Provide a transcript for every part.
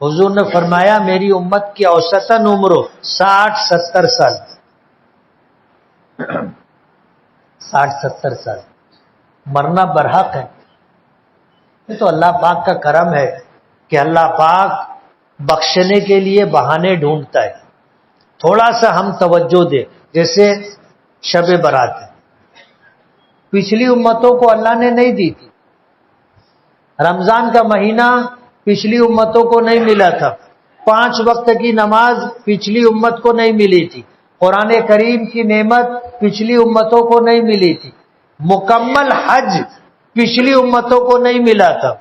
حضور نے فرمایا میری امت کی اوسطاً عمر 60-70 سال، 60-70 سال، مرنا برحق ہے۔ یہ تو اللہ پاک کا کرم ہے کہ اللہ پاک بخشنے کے لیے بہانے ڈھونڈتا ہے، تھوڑا سا ہم توجہ دیں۔ جیسے شب برات ہے، پچھلی امتوں کو اللہ نے نہیں دی تھی۔ رمضان کا مہینہ پچھلی امتوں کو نہیں ملا تھا، 5 وقت کی نماز پچھلی امت کو نہیں ملی تھی، قرآن کریم کی نعمت پچھلی امتوں کو نہیں ملی تھی، مکمل حج پچھلی امتوں کو نہیں ملا تھا،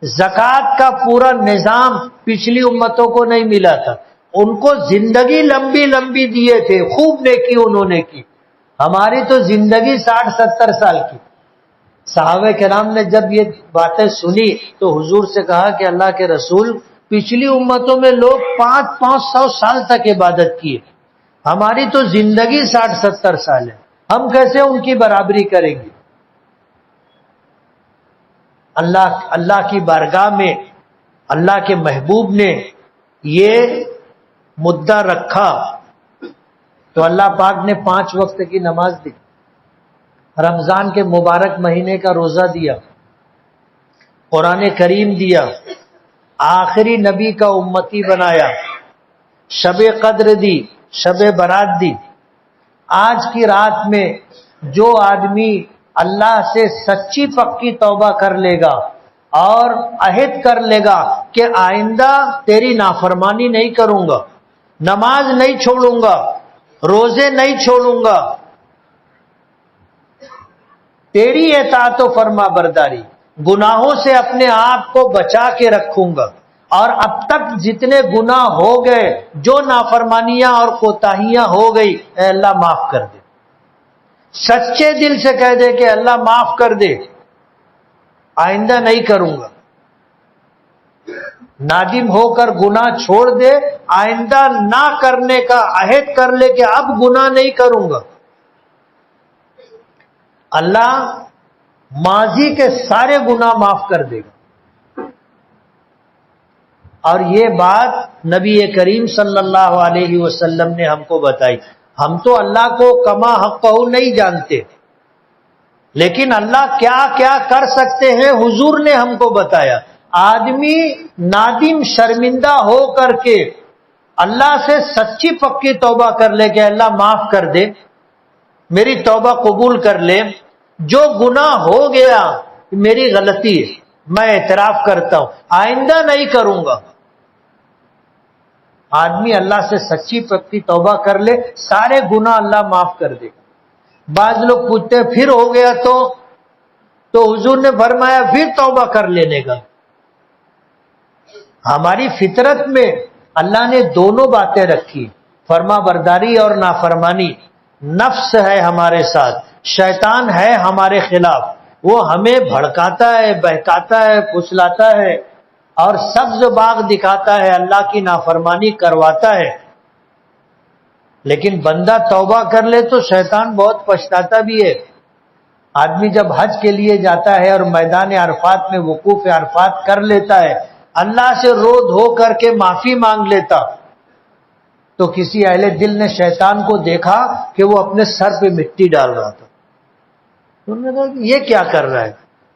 زکوٰۃ کا پورا نظام پچھلی امتوں کو نہیں ملا تھا۔ ان کو زندگی لمبی لمبی دیے تھے، خوب نیکی انہوں نے کی۔ ہماری تو زندگی 60-70 سال کی۔ صحابہ کرام نے جب یہ باتیں سنی تو حضور سے کہا کہ اللہ کے رسول، پچھلی امتوں میں لوگ 500 سال تک عبادت کیے، ہماری تو زندگی 60-70 سال ہے، ہم کیسے ان کی برابری کریں گے؟ اللہ کی بارگاہ میں اللہ کے محبوب نے یہ مدعا رکھا تو اللہ پاک نے 5 وقت کی نماز دی، رمضان کے مبارک مہینے کا روزہ دیا، قرآن کریم دیا، آخری نبی کا امتی بنایا، شب قدر دی، شب برات دی۔ آج کی رات میں جو آدمی اللہ سے سچی پکی توبہ کر لے گا اور عہد کر لے گا کہ آئندہ تیری نافرمانی نہیں کروں گا، نماز نہیں چھوڑوں گا، روزے نہیں چھوڑوں گا، تیری اطاعت و فرما برداری، گناہوں سے اپنے آپ کو بچا کے رکھوں گا، اور اب تک جتنے گناہ ہو گئے، جو نافرمانیاں اور کوتاہیاں ہو گئی، اے اللہ معاف کر دے۔ سچے دل سے کہہ دے کہ اللہ معاف کر دے، آئندہ نہیں کروں گا۔ نادم ہو کر گناہ چھوڑ دے، آئندہ نہ کرنے کا عہد کر لے کہ اب گناہ نہیں کروں گا۔ اللہ ماضی کے سارے گناہ معاف کر دے گا۔ اور یہ بات نبی کریم صلی اللہ علیہ وسلم نے ہم کو بتائی۔ ہم تو اللہ کو کما حقہ نہیں جانتے، لیکن اللہ کیا کیا کر سکتے ہیں حضور نے ہم کو بتایا۔ آدمی نادم شرمندہ ہو کر کے اللہ سے سچی پکی توبہ کر لے کہ اللہ معاف کر دے، میری توبہ قبول کر لے، جو گناہ ہو گیا میری غلطی ہے، میں اعتراف کرتا ہوں، آئندہ نہیں کروں گا۔ آدمی اللہ سے سچی پکی توبہ کر لے، سارے گناہ اللہ معاف کر دے گا۔ بعض لوگ پوچھتے ہیں پھر ہو گیا تو حضور نے فرمایا پھر توبہ کر لینے کا۔ ہماری فطرت میں اللہ نے دونوں باتیں رکھی، فرما برداری اور نافرمانی۔ نفس ہے ہمارے ساتھ، شیطان ہے ہمارے خلاف، وہ ہمیں بھڑکاتا ہے، بہکاتا ہے، پھسلاتا ہے اور سبز باغ دکھاتا ہے، اللہ کی نافرمانی کرواتا ہے۔ لیکن بندہ توبہ کر لے تو شیطان بہت پچھتاتا بھی ہے۔ آدمی جب حج کے لیے جاتا ہے اور میدان عرفات میں وقوف عرفات کر لیتا ہے، اللہ سے رو دھو کر کے معافی مانگ لیتا، تو کسی اہل دل نے شیطان کو دیکھا کہ وہ اپنے سر پہ مٹی ڈال رہا تھا۔ انہوں نے کہا کہ یہ کیا کر رہا ہے؟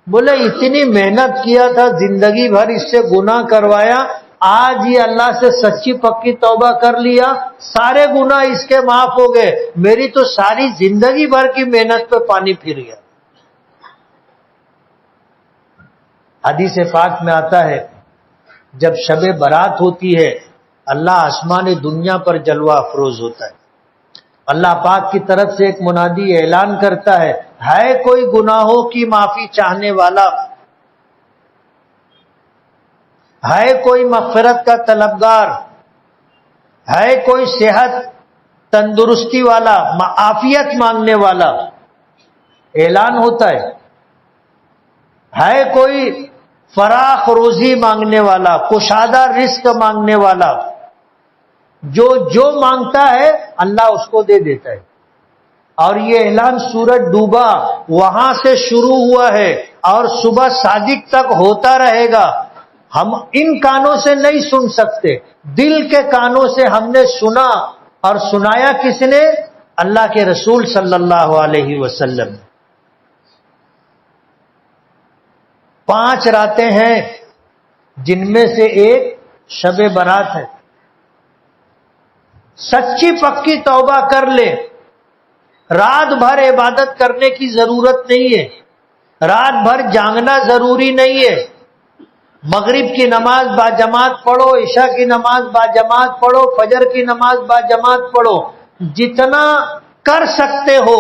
بولے اتنی محنت کیا تھا، زندگی بھر اس سے گناہ کروایا، آج یہ اللہ سے سچی پکی توبہ کر لیا، سارے گناہ اس کے معاف ہو گئے، میری تو ساری زندگی بھر کی محنت پہ پانی پھر گیا۔ حدیث پاک میں آتا ہے جب شب برات ہوتی ہے اللہ آسمان دنیا پر جلوہ افروز ہوتا ہے، اللہ پاک کی طرف سے ایک منادی اعلان کرتا ہے کوئی گناہوں کی معافی چاہنے والا، ہے کوئی مغفرت کا طلبگار، ہے کوئی صحت تندرستی والا، عافیت مانگنے والا، اعلان ہوتا ہے کوئی فراخ روزی مانگنے والا، کشادہ رزق مانگنے والا، جو مانگتا ہے اللہ اس کو دے دیتا ہے۔ اور یہ اعلان سورج ڈوبا وہاں سے شروع ہوا ہے اور صبح صادق تک ہوتا رہے گا۔ ہم ان کانوں سے نہیں سن سکتے، دل کے کانوں سے ہم نے سنا، اور سنایا کس نے؟ اللہ کے رسول صلی اللہ علیہ وسلم۔ 5 راتیں ہیں جن میں سے ایک شب برات ہے۔ سچی پکی توبہ کر لے، رات بھر عبادت کرنے کی ضرورت نہیں ہے، رات بھر جاگنا ضروری نہیں ہے، مغرب کی نماز باجماعت پڑھو، عشاء کی نماز باجماعت پڑھو، فجر کی نماز باجماعت پڑھو، جتنا کر سکتے ہو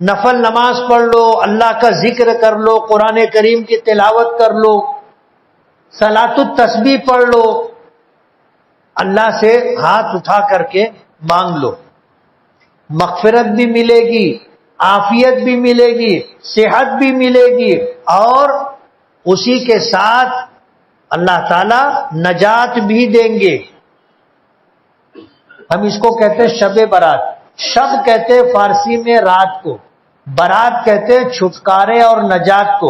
نفل نماز پڑھ لو، اللہ کا ذکر کر لو، قرآن کریم کی تلاوت کر لو، صلاۃ التسبیح پڑھ لو، اللہ سے ہاتھ اٹھا کر کے مانگ لو، مغفرت بھی ملے گی، عافیت بھی ملے گی، صحت بھی ملے گی، اور اسی کے ساتھ اللہ تعالی نجات بھی دیں گے۔ ہم اس کو کہتے ہیں شب برات۔ شب کہتے ہیں فارسی میں رات کو، برات کہتے ہیں چھٹکارے اور نجات کو۔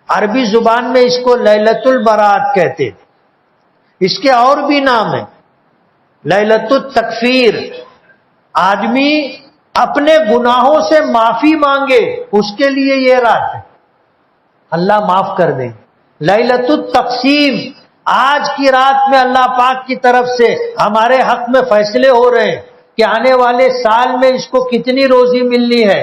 عربی زبان میں اس کو لیلۃ البرات کہتے ہیں۔ اس کے اور بھی نام ہیں، لیلۃ التکفیر، آدمی اپنے گناہوں سے معافی مانگے، اس کے لیے یہ رات ہے، اللہ معاف کر دیں۔ لیلۃ التقسیم، آج کی رات میں اللہ پاک کی طرف سے ہمارے حق میں فیصلے ہو رہے ہیں کہ آنے والے سال میں اس کو کتنی روزی ملنی ہے،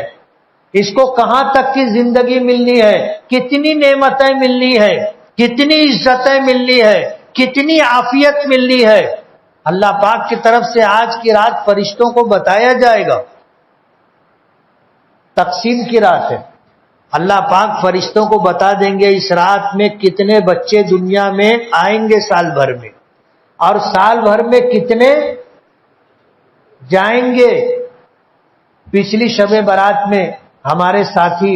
اس کو کہاں تک کی زندگی ملنی ہے، کتنی نعمتیں ملنی ہے، کتنی عزتیں ملنی ہے، کتنی عافیت ملنی ہے۔ اللہ پاک کی طرف سے آج کی رات فرشتوں کو بتایا جائے گا۔ تقسیم کی رات ہے، اللہ پاک فرشتوں کو بتا دیں گے اس رات میں کتنے بچے دنیا میں آئیں گے سال بھر میں، اور سال بھر میں کتنے جائیں گے۔ پچھلی شب برات میں ہمارے ساتھی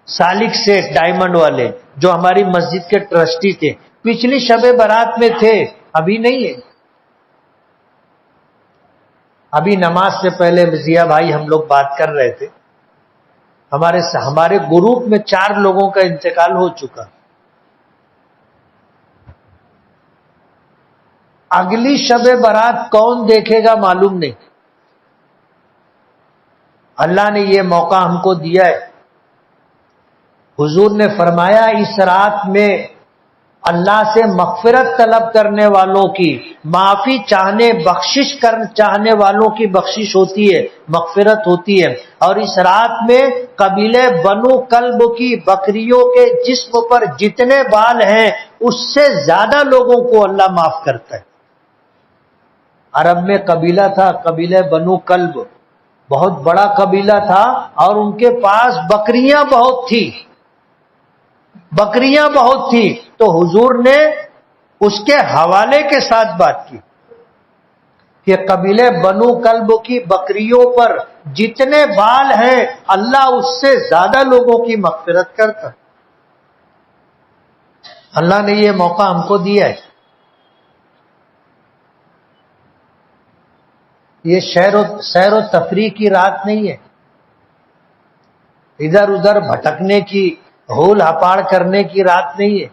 سالک سے ڈائمنڈ والے جو ہماری مسجد کے ٹرسٹی تھے، پچھلی شب برات میں تھے، ابھی نہیں ہے۔ ابھی نماز سے پہلے ضیا بھائی ہم لوگ بات کر رہے تھے، ہمارے گروپ میں 4 لوگوں کا انتقال ہو چکا۔ اگلی شب برات کون دیکھے گا معلوم نہیں۔ اللہ نے یہ موقع ہم کو دیا ہے۔ حضور نے فرمایا اس رات میں اللہ سے مغفرت طلب کرنے والوں کی، معافی چاہنے والوں کی بخشش ہوتی ہے، مغفرت ہوتی ہے، اور اس رات میں قبیلے بنو کلب کی بکریوں کے جسم پر جتنے بال ہیں اس سے زیادہ لوگوں کو اللہ معاف کرتا ہے۔ عرب میں قبیلہ تھا، قبیلہ بنو کلب، بہت بڑا قبیلہ تھا، اور ان کے پاس بکریاں بہت تھی، تو حضور نے اس کے حوالے کے ساتھ بات کی کہ قبیلے بنو کلب کی بکریوں پر جتنے بال ہیں اللہ اس سے زیادہ لوگوں کی مغفرت کرتا۔ اللہ نے یہ موقع ہم کو دیا ہے۔ یہ سیر و تفریح کی رات نہیں ہے، ادھر ادھر بھٹکنے کی، ہول ہپاڑ کرنے کی رات نہیں ہے،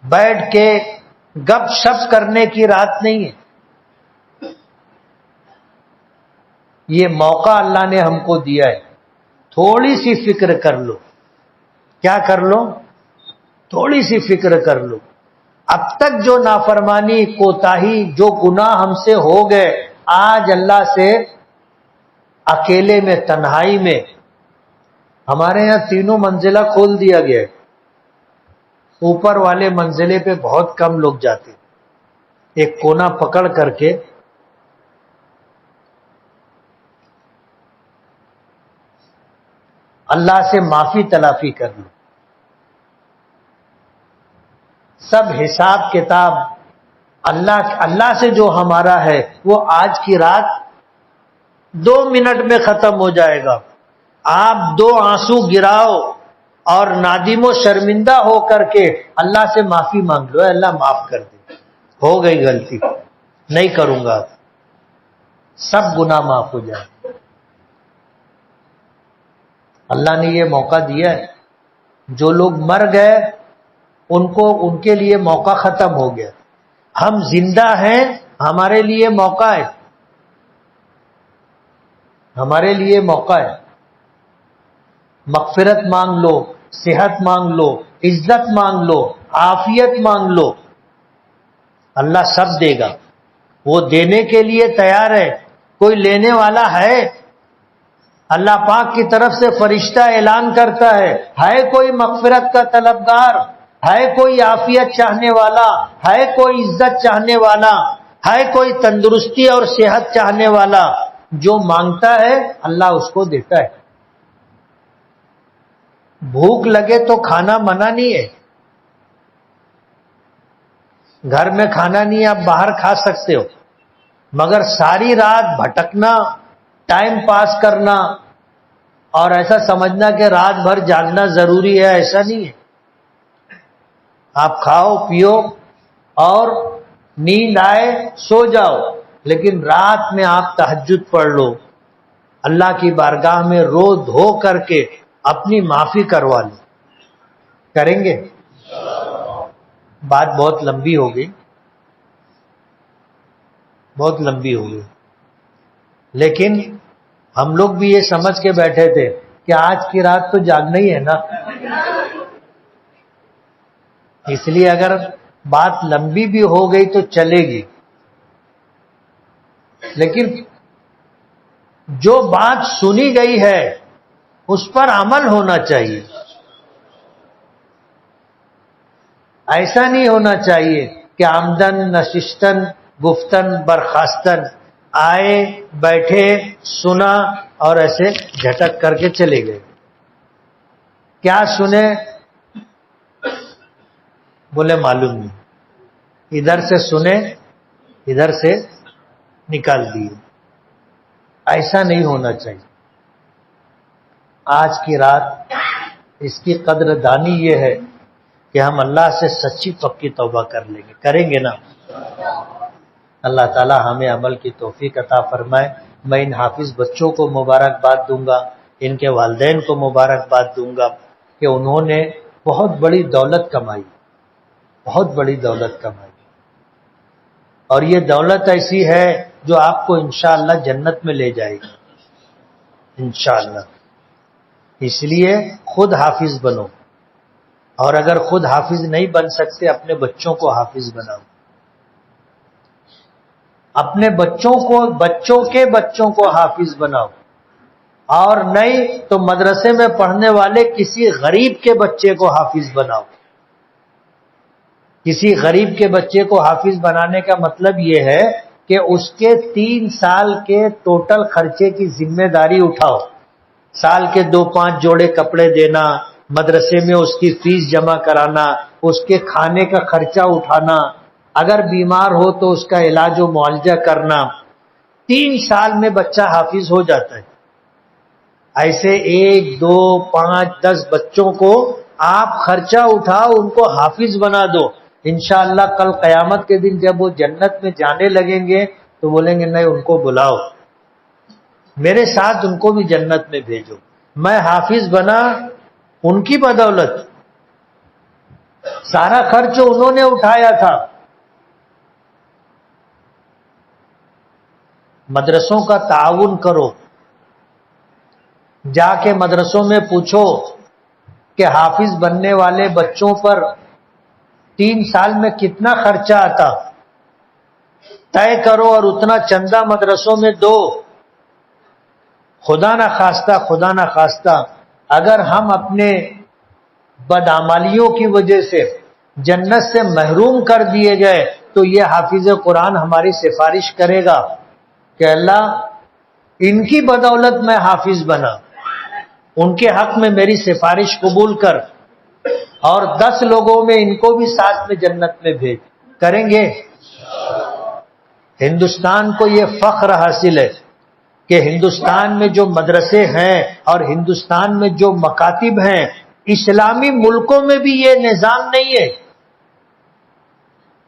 بیٹھ کے گپ شپ کرنے کی رات نہیں ہے۔ یہ موقع اللہ نے ہم کو دیا ہے، تھوڑی سی فکر کر لو۔ کیا کر لو؟ تھوڑی سی فکر کر لو۔ اب تک جو نافرمانی، کوتاہی، جو گناہ ہم سے ہو گئے، آج اللہ سے اکیلے میں، تنہائی میں، ہمارے یہاں 3 منزلہ کھول دیا گیا ہے، اوپر والے منزلے پہ بہت کم لوگ جاتے، ایک کونا پکڑ کر کے اللہ سے معافی تلافی کر لو۔ سب حساب کتاب اللہ سے جو ہمارا ہے وہ آج کی رات 2 منٹ میں ختم ہو جائے گا۔ آپ 2 آنسو گراؤ اور نادم و شرمندہ ہو کر کے اللہ سے معافی مانگ لو، اللہ معاف کر دے، ہو گئی غلطی، نہیں کروں گا، سب گناہ معاف ہو جائے۔ اللہ نے یہ موقع دیا ہے۔ جو لوگ مر گئے ان کے لیے موقع ختم ہو گیا. ہم زندہ ہیں، ہمارے لیے موقع ہے، ہمارے لیے موقع ہے. مغفرت مانگ لو، صحت مانگ لو، عزت مانگ لو، عافیت مانگ لو، اللہ سب دے گا. وہ دینے کے لیے تیار ہے. کوئی لینے والا ہے؟ اللہ پاک کی طرف سے فرشتہ اعلان کرتا ہے کوئی مغفرت کا طلبگار، ہے کوئی عافیت چاہنے والا، ہے کوئی عزت چاہنے والا، ہے کوئی تندرستی اور صحت چاہنے والا؟ جو مانگتا ہے اللہ اس کو دیتا ہے. بھوک لگے تو کھانا منع نہیں ہے. گھر میں کھانا نہیں، آپ باہر کھا سکتے ہو، مگر ساری رات بھٹکنا، ٹائم پاس کرنا اور ایسا سمجھنا کہ رات بھر جاگنا ضروری ہے، ایسا نہیں ہے. آپ کھاؤ پیو اور نیند آئے سو جاؤ، لیکن رات میں آپ تہجد پڑھ لو، اللہ کی بارگاہ میں رو دھو کر کے اپنی معافی کروا لو. کریں گے؟ بات بہت لمبی ہو گئی، بہت لمبی ہو گئی، لیکن ہم لوگ بھی یہ سمجھ کے بیٹھے تھے کہ آج کی رات تو جاگنا ہی ہے نا. اس لیے اگر بات لمبی بھی ہو گئی تو چلے گی، لیکن جو بات سنی گئی ہے اس پر عمل ہونا چاہیے. ایسا نہیں ہونا چاہیے کہ آمدن نشستن گفتن برخاستن، آئے بیٹھے سنا اور ایسے جھٹک کر کے چلے گئے. کیا سنے؟ بولے معلوم نہیں. ادھر سے سنے، ادھر سے نکال دیے. ایسا نہیں ہونا چاہیے. آج کی رات اس کی قدر دانی یہ ہے کہ ہم اللہ سے سچی پکی توبہ کر لیں گے. کریں گے نا؟ اللہ تعالی ہمیں عمل کی توفیق عطا فرمائے. میں ان حافظ بچوں کو مبارکباد دوں گا، ان کے والدین کو مبارکباد دوں گا کہ انہوں نے بہت بڑی دولت کمائی، بہت بڑی دولت کمائی، اور یہ دولت ایسی ہے جو آپ کو انشاءاللہ جنت میں لے جائے گی انشاءاللہ. اس لیے خود حافظ بنو، اور اگر خود حافظ نہیں بن سکتے اپنے بچوں کو حافظ بناؤ. اپنے بچوں کو، بچوں کے بچوں کو حافظ بناؤ، اور نہیں تو مدرسے میں پڑھنے والے کسی غریب کے بچے کو حافظ بناؤ. کسی غریب کے بچے کو حافظ بنانے کا مطلب یہ ہے کہ اس کے 3 سال کے ٹوٹل خرچے کی ذمہ داری اٹھاؤ. سال کے 2-5 جوڑے کپڑے دینا، مدرسے میں اس کی فیس جمع کرانا، اس کے کھانے کا خرچہ اٹھانا، اگر بیمار ہو تو اس کا علاج و معالجہ کرنا. 3 سال میں بچہ حافظ ہو جاتا ہے. ایسے 1 2 5 10 بچوں کو آپ خرچہ اٹھاؤ، ان کو حافظ بنا دو. انشاءاللہ کل قیامت کے دن جب وہ جنت میں جانے لگیں گے تو بولیں گے نہیں، ان کو بلاؤ، میرے ساتھ ان کو بھی جنت میں بھیجو. میں حافظ بنا ان کی بدولت، سارا خرچ انہوں نے اٹھایا تھا. مدرسوں کا تعاون کرو. جا کے مدرسوں میں پوچھو کہ حافظ بننے والے بچوں پر 3 سال میں کتنا خرچہ آتا، طے کرو اور اتنا چندہ مدرسوں میں دو. خدا نہ خواستہ اگر ہم اپنے بدعمالیوں کی وجہ سے جنت سے محروم کر دیے گئے تو یہ حافظ قرآن ہماری سفارش کرے گا کہ اللہ ان کی بدولت میں حافظ بنا، ان کے حق میں میری سفارش قبول کر، اور 10 لوگوں میں ان کو بھی ساتھ میں جنت میں بھیج. کریں گے؟ ہندوستان کو یہ فخر حاصل ہے کہ ہندوستان میں جو مدرسے ہیں اور ہندوستان میں جو مکاتب ہیں، اسلامی ملکوں میں بھی یہ نظام نہیں ہے.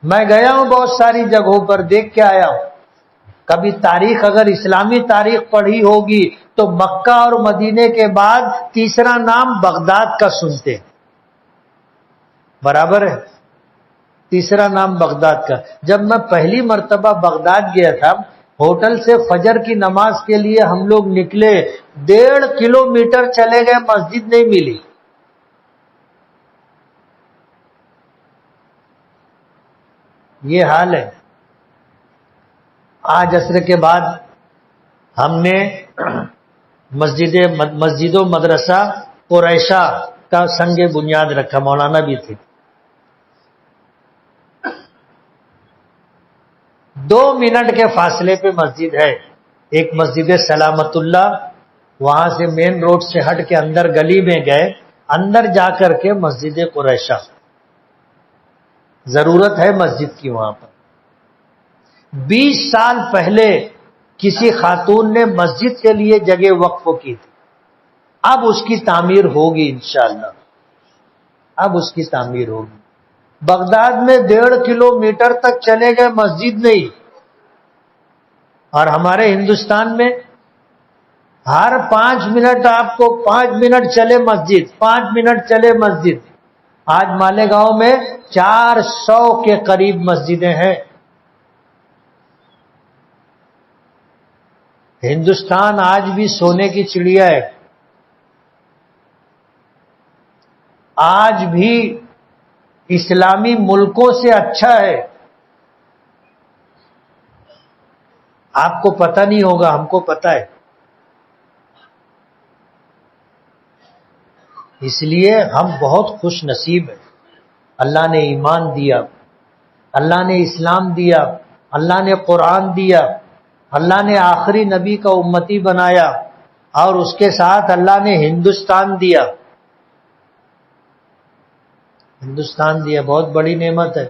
میں گیا ہوں بہت ساری جگہوں پر، دیکھ کے آیا ہوں. کبھی تاریخ اگر اسلامی تاریخ پڑھی ہوگی تو مکہ اور مدینے کے بعد تیسرا نام بغداد کا سنتے. برابر ہے. تیسرا نام بغداد کا. جب میں پہلی مرتبہ بغداد گیا تھا، ہوٹل سے فجر کی نماز کے لیے ہم لوگ نکلے، 1.5 کلومیٹر چلے گئے، مسجد نہیں ملی. یہ حال ہے. آج عصر کے بعد ہم نے مسجد و مدرسہ قریشہ کا سنگ بنیاد رکھا، مولانا بھی تھے. 2 منٹ کے فاصلے پہ مسجد ہے، ایک مسجد سلامت اللہ. وہاں سے مین روڈ سے ہٹ کے اندر گلی میں گئے، اندر جا کر کے مسجد قریشہ. ضرورت ہے مسجد کی وہاں پر. 20 سال پہلے کسی خاتون نے مسجد کے لیے جگہ وقف کی تھی، اب اس کی تعمیر ہوگی انشاءاللہ، اب اس کی تعمیر ہوگی. بغداد میں 1.5 کلومیٹر تک چلے گئے، مسجد نہیں. اور ہمارے ہندوستان میں ہر 5 منٹ آپ کو 5 منٹ چلے مسجد، 5 منٹ چلے مسجد. آج مالیگاؤں میں 400 کے قریب مسجدیں ہیں. ہندوستان آج بھی سونے کی چڑیا ہے. آج بھی اسلامی ملکوں سے اچھا ہے. آپ کو پتہ نہیں ہوگا، ہم کو پتہ ہے. اس لیے ہم بہت خوش نصیب ہیں. اللہ نے ایمان دیا، اللہ نے اسلام دیا، اللہ نے قرآن دیا، اللہ نے آخری نبی کا امتی بنایا، اور اس کے ساتھ اللہ نے ہندوستان دیا. ہندوستان دیا، بہت بڑی نعمت ہے.